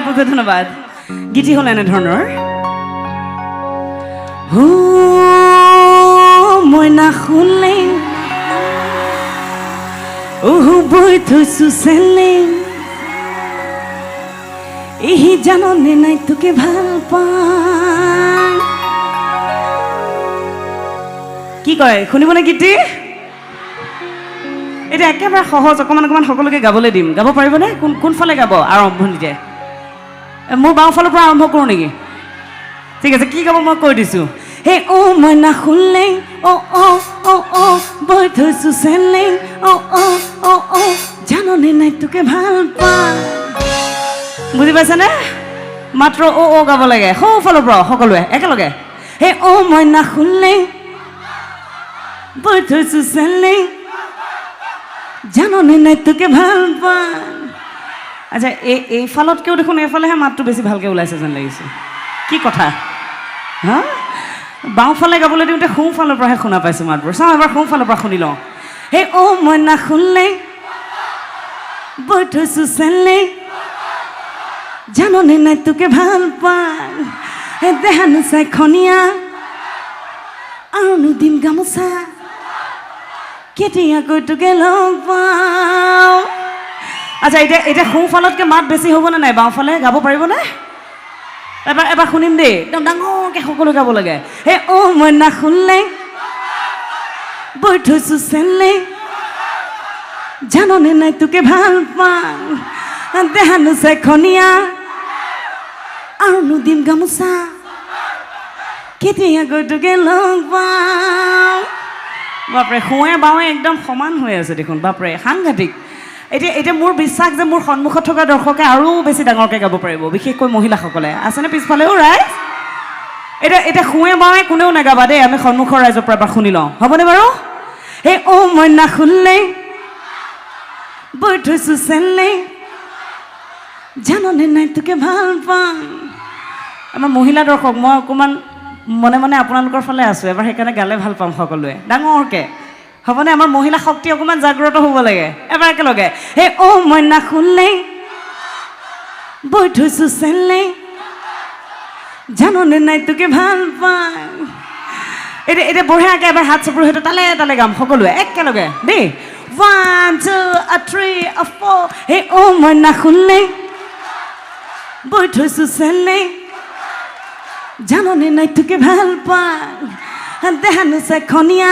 বহুত ধন্যবাদ গীতি হ'ল এনেধৰণৰ মই নাশুনে বৈ থৈছো চেলে ইহি জাননে নাই তোকে ভাল পাই কি কয় শুনিবনে গীতি এতিয়া একেবাৰে সহজ অকণমান অকণমান সকলোকে গাবলৈ দিম গাব পাৰিবনে কোনফালে গাব আৰম্ভণিতে মোৰ বাওঁফালৰ পৰা আৰম্ভ কৰোঁ নেকি ঠিক আছে কি গাব মই কৈ দিছোঁ হে মই নাশুনে বৈ থৈছো চেলে জাননে নাই তোকে ভাল পাই বুজি পাইছেনে মাত্ৰ গাব লাগে সোঁফালৰ পৰা সকলোৱে একেলগে হে মই নাশুনে বৈ থৈছো চেলে জাননে নাই তোকে ভাল পাই আচ্ছা এইফালতকৈও দেখোন এইফালেহে মাতটো বেছি ভালকৈ ওলাইছে যেন লাগিছে কি কথা হা বাওঁফালে গাবলৈ দিওঁতে সোঁফালৰ পৰাহে শুনা পাইছোঁ মাতবোৰ চাওঁ এবাৰ সোঁফালৰ পৰা শুনি লওঁ হে মই নাশুনে বৈ থৈছো চেলে জাননে নাই তোকে ভাল পাই হে দেহানো চাই খনীয়া আৰুনো দিম গামোচা কেতিয়াকৈ তোকে লগ পাওঁ আচ্ছা এতিয়া সোঁফালতকৈ মাত বেছি হ'বনে নাই বাওঁফালে গাব পাৰিবনে এবাৰ শুনিম দেই একদম ডাঙৰকৈ সকলো গাব লাগে হে মই নাশুনে বৈ থৈছো চেলে জাননে নাই তোকে ভাল পাই দেহানো চাই খনীয়া আৰুনো দিম গামোচা কেতিয়াকৈ তোকে লগ পাওঁ বাপৰে সোঁৱে বাওঁৱে একদম সমান হৈ আছে দেখোন বাপৰে সাংঘাতিক এতিয়া মোৰ বিশ্বাস যে মোৰ সন্মুখত থকা দৰ্শকে আৰু বেছি ডাঙৰকৈ গাব পাৰিব বিশেষকৈ মহিলাসকলে আছেনে পিছফালেও ৰাইজ এতিয়া সোঁৱে বাওঁৱে কোনেও নাগাবা দেই আমি সন্মুখৰ ৰাইজৰ পৰা এবাৰ শুনি লওঁ হ'বনে বাৰু হে মই নাশুনে বৈ থৈছো চেলে জাননে নাই তোকে ভাল পাই আমাৰ মহিলা দৰ্শক মই অকণমান মনে মনে আপোনালোকৰ ফালে আছোঁ এবাৰ সেইকাৰণে গালে ভাল পাম সকলোৱে ডাঙৰকৈ হ'বনে আমাৰ মহিলা শক্তি অকণমান জাগ্ৰত হ'ব লাগে এবাৰ একেলগে হে মই নাশুনে বৈ থৈছো চেলে জাননে নাই তোকে ভাল পাই এতিয়া বঢ়িয়াকৈ এবাৰ হাত চপুৰ সেইটো তালে তালে গাম সকলোৱে একেলগে দেই 1 2 3 4 হে মই নাশুনে বৈ থৈছো চেলে জাননে নাই তোকে ভাল পাই দেহানো চাই খনীয়া